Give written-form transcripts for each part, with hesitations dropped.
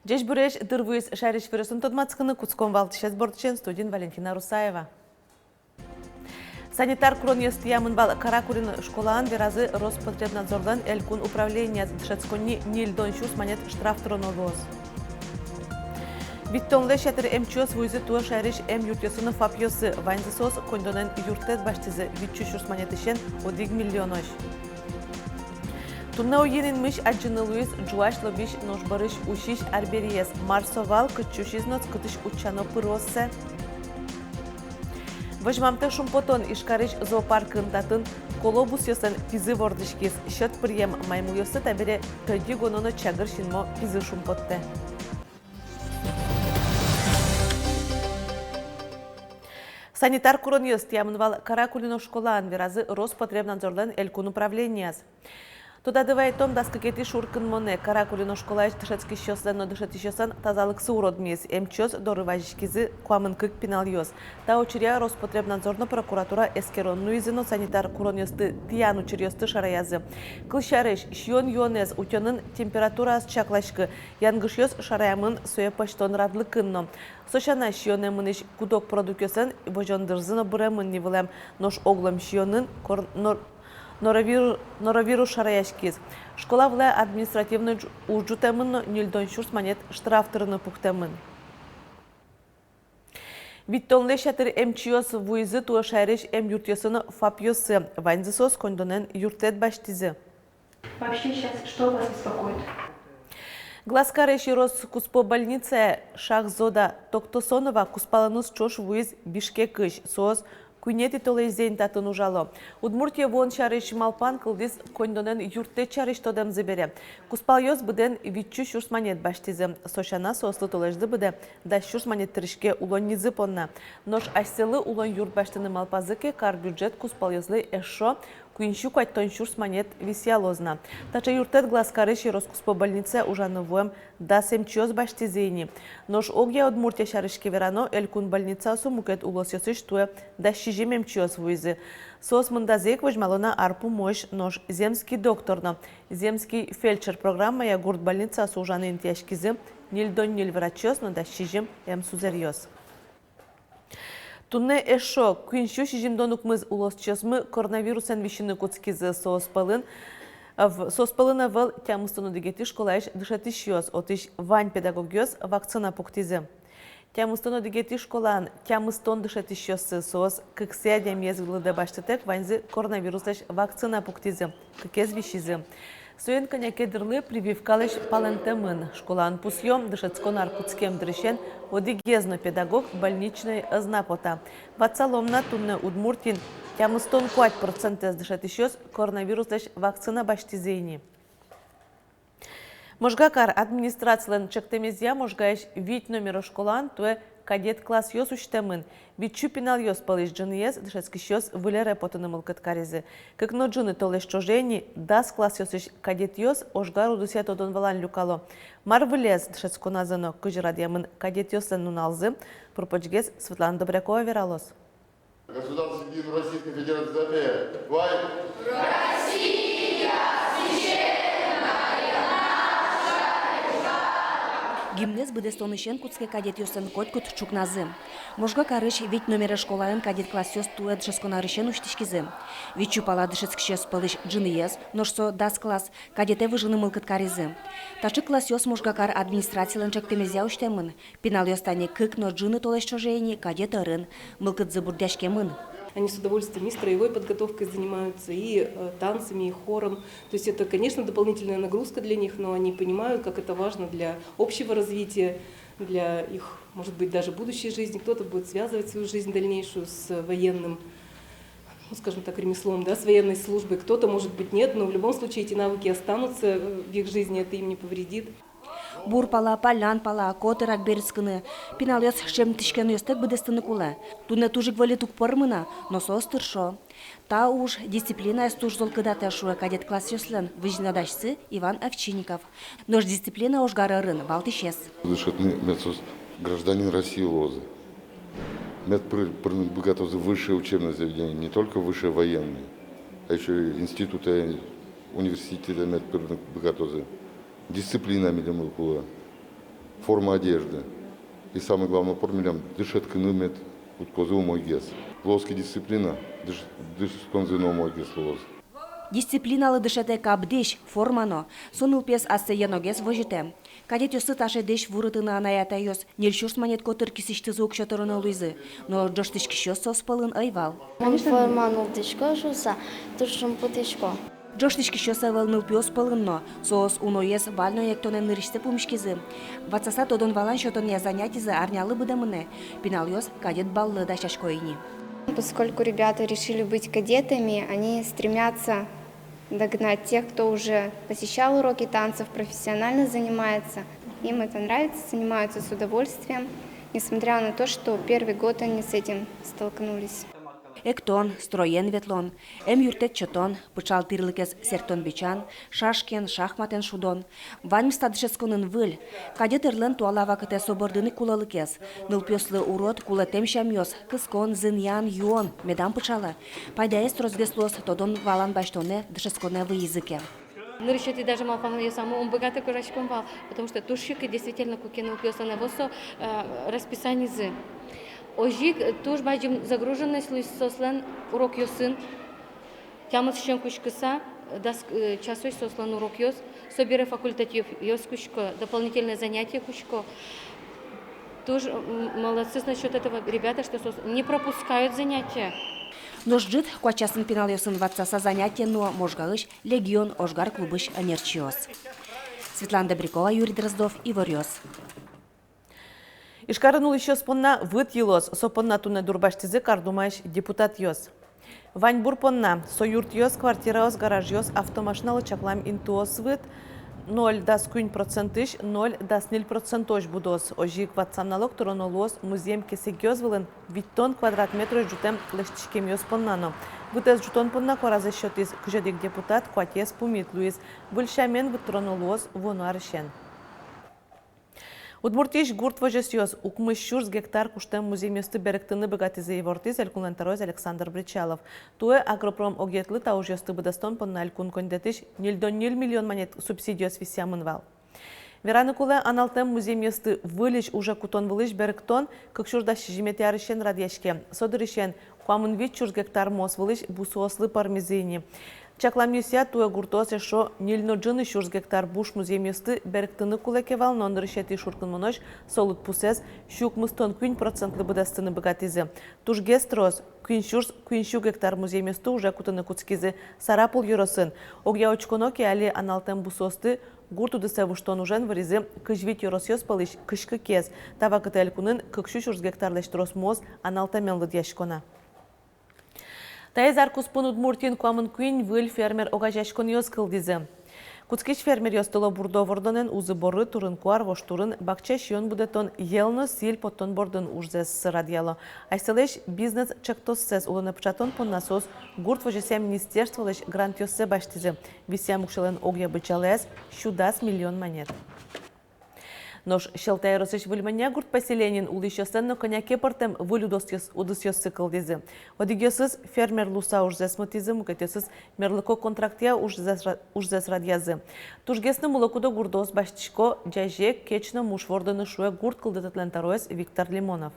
Жеш бүреш дырвуыз шәріш вирусын тодмацқыны Куцком валтышез бордышен студент Валентина Русаева. Санитар кроньес ямын бал Каракулин школаан веразы Роспотребнадзордан элькун управления дышецконни нильдон шус монет штраф троновоз. Виттонлы шатыр эмчос вуйзы туа шәріш эм юртесыны фапьосы ванзысос кондонен юртет баштызы витчу шус монетышен 1 миллион ош. Тунна уйенинмиш аджынылуиз жуаш лобиш ножбарыш ушиш арбериес марсовал кычушизнос кытыш учано пыроссе. Вожмамты шумпотон ишкарыш зоопаркын татын колобус йосын пизы вордышкиз счет прием майму йосы табере тоди гононо чагыр шинмо пизы шумпотте. Санитар куроньес ямынвал Каракулино школаан веразы Роспотребнадзорлен элькун управлениес. Туда дывай том даскакети шуркын моне Каракулино школаеш дышецки щослен, но дышети щосан тазалыксы уродмиес. Эмчос дорыважишкизы куамын кык пеналйос. Та очеря Роспотребнадзорно прокуратура эскеронну изыно санитар куроньесты тиян учерьесты шараязы. Кылшареш шион йонез утёнын температура чаклашкы. Янгышьос шараямын суе почтон радлыкынно. Сошана шионемынеш кудок продукёсын божондырзыно бремын невылем. Нож оглом шионын Норовирус шараяшкиз. Школа вле административный ужутемын нильдон шурс монет штрафтырыны пухтемын. Виттонле шатыр эмчиос вуйзы туа шайреш эм юртесыны фапьосы ванзысос кондонен юртет баштизы. Вообще сейчас что вас беспокоит? Гласкареши Роскуспо больнице Шахзода Токтосонова Куспаланус чош вуйз Бишкекыш соз Куйнети толезен татын ужало. Удмуртия вон чареш малпан кылдис кондонен юрте чареш тодем зебере. Куспалйоз буден витчу шурс монет баштизы. Сошана сослы толежды буде да шурс монет тырышке улон низы понна. Нож айселы улон юрт баштыны малпазыке кар бюджет Куспалйозлы эшо куинщу кайтон шурс монет висиалозна. Тача юртет гласкареши Роскуспо больнице ужаны вуем да семчиоз баштизейни. Нож огья Удмуртия шарешке верано элькун больница сумукет улосьосыш туе да щижим эмчиоз вуйзы. Сос мындазек вожмалона арпу мощь нож земский докторно. Земский фельдшер программа я гурт больница сужаны интяшкизы нильдон ниль врачоз, но да щижим эм сузерьоз. Тунне эшо куинщу щижимдонук мыз улосчозмы коронавирусен вишины куцкизы соспалын выл тямыстону дегети школаеш дышатышьоз отыш вань педагогиоз вакцина пуктизы. Тямыстону дегети школан тямыстон дышатышьоз сос кыксе демьез глыды баштетек ваньзы коронавирусеш вакцина пуктизы кыкез вишизы. Суен конякедрлы прививкалыш палентемын. Школан пусьем дышецкон аркутскем дрыщен одигезно педагог больничной знапота. Вацаломна тунне Удмуртин тямыстон 5% дышатышьоз коронавирусеш вакцина баштизейни. Можгакар администрациялен чектемезия можгаеш вить номера школан туе кадет класс йос уштемын. Витчу пинал йос палыш джыньез дышецкий йос вылере потыны мылкыткаризы. Как но джыны толеш чожени дас класс йосыш кадет йос ожгару дусят одон валан люкало. Мар вылез дышецко назано кыжрадьямын кадет йослен нуналзы. Пропочгез Светлана Добрякова вералос. Государство Единой Российской Федерации Россия! Гимнез быдестонышен куцке кадет йосын кот-кут чукназы. Можга карыш ведь номера школаен кадет класс йос туэд шесконарышен уштишкизы. Ведь чупала дышецкшес палыш джыньез, ношсо дас класс кадете выжыны мылкыткаризы. Тачы класс йос можгакар администрациялен чектемезя уштемын. Пинал йостане кык но джыны толеш чожени кадет ырын. Мылкыдзы бурдяшкемын. Они с удовольствием и строевой подготовкой занимаются, и танцами, и хором. То есть это, конечно, дополнительная нагрузка для них, но они понимают, как это важно для общего развития, для их, может быть, даже будущей жизни. Кто-то будет связывать свою жизнь дальнейшую с военным, ну, скажем так, ремеслом, да, с военной службой. Кто-то, может быть, нет, но в любом случае эти навыки останутся в их жизни, это им не повредит. Бур пала, палян пала, котырак берискыны. Пинал ёс шем тишкен ёстек быдестыны кулы. Туне тужик вали тук пырмына, но сос тыршо. Та уж дисциплина из туж золкыдата шуэ кадет класс ёслен, выжнадашцы Иван Овчинников. Нож дисциплина уж гарарын, балтишес. Дышатный гражданин России лозы. Медприготовы высшее учебное заведение, не только высшее военное, а еще и институты, университеты медприготовы. Дисциплина милимулкула, форма одежды. И самое главное, формулям дышат кнумет, уткозы умой гес. Лоски дисциплина, дышат конзы на умой гес лоз. Дисциплиналы дышете кабдеш, формано, соныл пес ассе еногес вожите. Кадет ёсы таше деш вурытына анаята ёс, нельшурс манет котыр кисишты звук шатырына луизы, но джоштышки шёс соспалын айвал. Форманул дышко шуса, туршым путышко. Джоштышки шёс айвалныл пёс палынно, соос уноес вально ектонен нырышты пумишкизы. Вацаса тодон валан шотон я занятизы арнялы быдамыны, пинал ёс кадет баллы да шашкоини. Поскольку ребята решили быть кадетами, они стремятся догнать тех, кто уже посещал уроки танцев, профессионально занимается. Им это нравится, занимаются с удовольствием, несмотря на то, что первый год они с этим столкнулись. Эктон, строен ветлон, юртет чотон, пычал тирлыкес сертон бичан, шашкен, шахматен шудон. Ваним стадышесконын выль, кадет эрлен туалава кыте собордыны кулалыкес. Нылпёслы урод кулатем шамёс, кыскон, зыньян, юон, медам пычала. Пайдаес розгеслос, тодон валан баштоне, дышесконе в языке. Нырышет и даже малпан ее саму, он богатый курачком вал, потому что тушик действительно кукинул пёса на восо расписание зы. Ожик туж бачим загруженность луис сослен урок ёсын. Тямыз шен кучкыса, часой сослен урок ёс, собере факультатив ёс кучко, дополнительное занятие кучко. Туж молодцы насчет этого ребята, что не пропускают занятия. Но ждет, куачасын пинал ёсын ватсаса занятие, но можгалыш легион ожгар клубыш анерчиос. Светлана Добрякова, Юрий Дроздов, Ивар Ёс. Ишкарынул еще спонна выт елос, сопонна туне дурбаштизы кардумайш депутат ёс. Вань бурпонна, союрт ёс, квартира ёс, гараж ёс, автомашиналы чаклам интуос выт, 0,1%, 0,0% будос. Ожик ватсам налог туронолос, музеем кесек ёс вылын, виттон квадратметр жутем лыштишкем ёс поннано. Вытез жутон понна коразы счетиз, кжедик депутат, куатес пумит луиз, выльшамен выт туронолос, вону аршен. Удмуртиш гурт вожесёс, укмыш шурс гектар куштем музей месты беректыны богатизы и вортиз, элькулентаройз Александр Бричалов. Туэ агропром огетлы тауж ёсты быдастон понна элькун кондетиш, 0,0 миллион монет субсидиос висямын вал. Вераны куле аналтем музей месты вылиш уже кутон вылиш беректон, как шурдаш жимети арышен радьяшке. Содырышен, хуамын вит шурс гектар мос вылиш бусуослы пармизыни. Чаклам юсия туэ гуртосе шо нильно джыны шурс гектар буш музей месты беректыны кулекевал, но нырышети шуркын монош солут пусес щук мыстон 1% быдастыны богатизы. Туж гестрос кюнщу гектар музей месты уже кутыны куцкизы сарапул юросын. Огя очконоки али аналтем бусосты гурту десевуштон ужен варизы кыжвит юросьёс палыш кышкы кез. Тава кытель кунын кыкшу шурс гектар лештрос моз аналтемен лыдьяшкона. Таезар куспун удмуртин куамын куин выль фермер огажашкон ёс кылдизы. Куцкиш фермер ёстыло бурдо вордонен узы боры турын куар воштурын бакча шион будетон елно сил поттон бордын ужзес радиало. Айселеш бизнес чектоссес улыны пчатон пон насос гурт вожесем министерство леш грант ёссе баштизы. Висям укшелен огья бычалес 100 миллион монет. Нож шелтай росыш выльмanya гурт поселенин улышёсен но коняке портем вылюдос удысёс цикл-дизы. Одигёсыз фермер луса ужзес мотизы, мукатёсыз мерлыко контрактия ужзес радьязы. Тужгесны мулакудо гурдос баштишко джажек кечно мушвордыны шуэ гурт кылдытатлентароес Виктор Лимонов.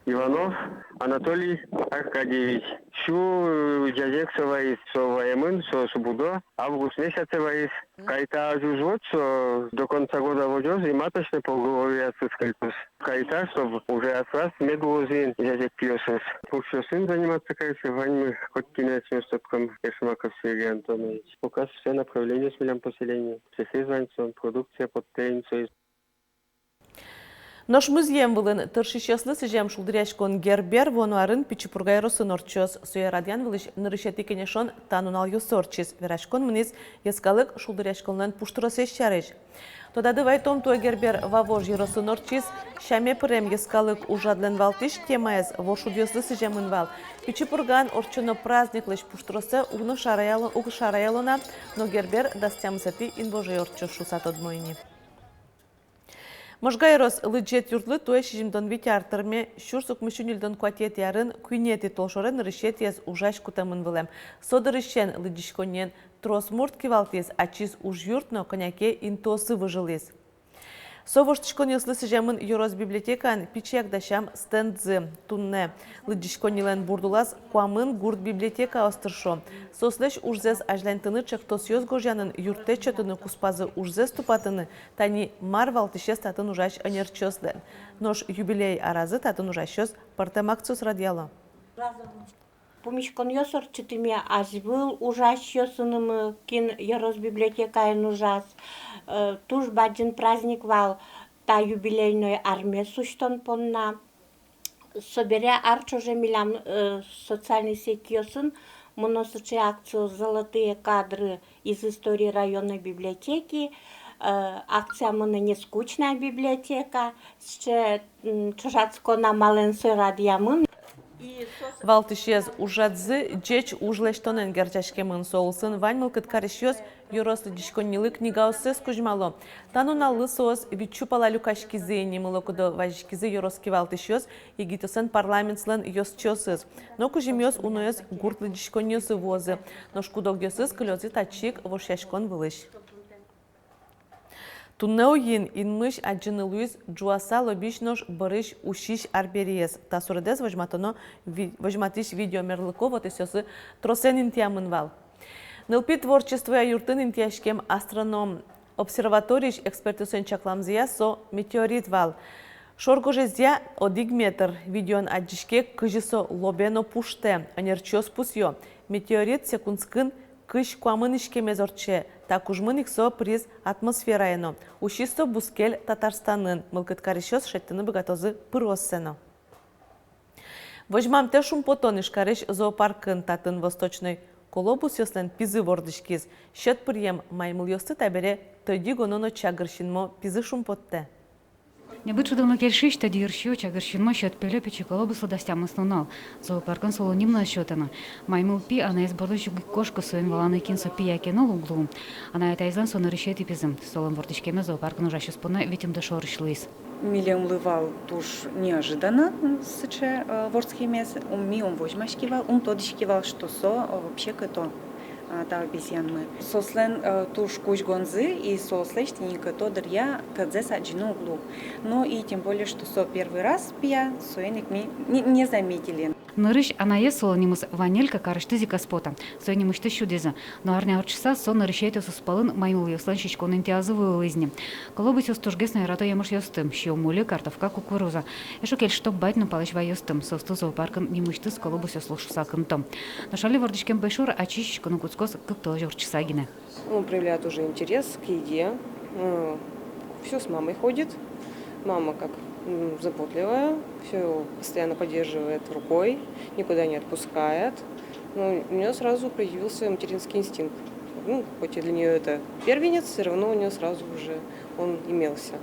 Иванов Анатолий Аркадьевич. Шу джазек соваис соваемын субудо август месяц соваис. Кайта жужвот что до конца года водёс и маточный поговорятся с кайтус. Кайта чтобы уже отраз медлозин джазек пьёсос. Пушё сын заниматься кайсы ваньмы хоть кинец местотком Эшмаков Сергей Антонович. Показ все направления с милям поселения. Цехи занцом, продукция под тенцой. Наш музеем вылын тыршищеслы сижем шулдыряшкон гербер вонуарын пичипургайросын орчос. Суярадян вылыш нырышети кенешон танунал юсорчис. Верашкон мниз ескалык шулдыряшконлен пуштыросеш чарыш. Тода дывай том туа гербер вавож еросын орчис. Шаме пырем ескалык ужадлен валтиш темаез вошудьослы сижем инвал. Пичипурган орчоно праздниклыш пуштыросе угно шараялона, но гербер дастямсати инбожей орчос шусат одмойни. Можгайрос лыджет юртлы туя шижимдон витяртырме, шурсук мышунилдон куатет ярын, куйнети толшорен рышет ез ужаш кутамын вылем. Содырышен лыджишконен трос мурт кивалтез, ачиз уж юртно коняке интосы выжилез. Совоштышкон яслы сижемын юрос библиотекан пичек дашам стендзы тунне. Лыджишконилен бурдулас куамын гурт библиотека остыршо. Сослеш ужзес ажлантыны чектос йозгожянын юрте чөтыны куспазы ужзес тупатыны тани марвалтыше статын ужаш анерчослен. Нож юбилей аразы татын ужашёс партемакцус радиало. Помишкон йосор читиме азбыл ужас йосынымы кин ярос библиотекайн ужас. Туж баджин праздник вал та юбилейной армия суштон понна. Собере арчоже милям социальный сеть йосын моносочи акцию «Золотые кадры из истории районной библиотеки». Акция мона не скучная библиотека, ще чужацко на маленсой радиамын. Валтышез ужадзы джеч ужлештонен герчашкемын соулсын ваньмыл кыткарышёс юрослы дишконнилы книгаосы скужмало. Тануналлы соос вичупала люкашкизы немыло кудо важишкизы юроски валтышёс егитосын парламентслын ёсчёсыз. Но кужимёс уноёс гуртлы дишконнёсы возы. Нош кудогёсыз кылёзы тачик вошяшкон вылыш. Туннеуин инмыш аджины Луис Джуаса лобишнош барыш ушиш арбериес. Тасуредес вожматиш видеомерлыко вот эсёсы тросен интиамынвал. Нылпи творчество юртын интиашкем астроном обсерваториш экспертусэн чакламзия со метеорит вал. Шоргожезия одиг метр видеон аджишке кыжисо лобено пуште, анерчос пусьё. Метеорит секундскын кыш куамын ишкеме зорче, так ужмын иксо приз атмосфераено. Ушисто бускель Татарстанын, мылкыткарышёс шеттыны богатозы пыроссено. Вожмам те шумпотон ишкарыш зоопаркын татын восточной колобус ёслен пизы вордышкиз. Шет пырьем маймыл ёсты табере тойди гононо чагыршинмо пизы шумпотте. Не бычу давно кельшиш, та диршью, чагыршинмо счет пелепичи колобусу дастям основнал. Зоопаркан соло нимна счетана. Маймыл пи, она из бордышу кошку своим валаны кинсо пия кинул углу. Она это излан сон решет и пизым. Солом вордышкеме зоопаркан ужаще спона, ведь им дошо решлись. Милем лывал туж неожиданно сыче вордский мес. Он возьмашкивал, он тодишкивал, что со вообще кото. Та обезьянмы. Сослен туш куш гонзы и сослештенника то дырья кадзес аджину углу. Но и тем более, что со первый раз пия, соеник ми не заметили. Нырыш анаес солонимус ванелька карыштызи каспота. Соенимыш тыщу деза. Но арня орчса сон нарышейте суспалын маймул ёслан шишкон интиазывую лызни. Колобы сёс тужгесна рато ямыш ёстым. Щио мули картовка кукуруза. Эшо кель что бать на палыш вайостым. Состу зоопаркан мимыштыс колобы сёс лошусакын том. Но шали вордышкем бэшур ачищикону куцкос как тоже орчсагина. Он проявляет уже интерес к еде. Все с мамой ходит. Мама как заботливая, все постоянно поддерживает рукой, никуда не отпускает. Но у нее сразу проявился материнский инстинкт. Хоть и для нее это первенец, все равно у нее сразу уже он имелся.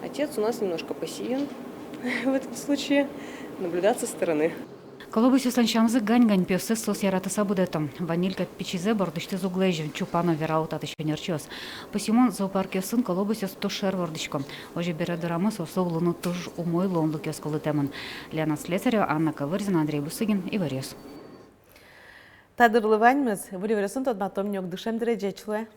Отец у нас немножко пассивен в этом случае, наблюдать со стороны. Колобы сюсланчамзы гань-гань пёсы сос ярата сабудетом. Ванилька печизе бордышты зуглежи, чупано вераут атышпенерчёс. Посимон зоопарк ёсын колобы сёс тошер вордышком. Оже бередорамы сосо улуну туж умой лонлук ёсколы темын. Лена Слесарева, Анна Кавырзина, Андрей Бусыгин и Варёс. Тадырлы ваньмыз, выревресын тодматом нёк дышем дреджечле.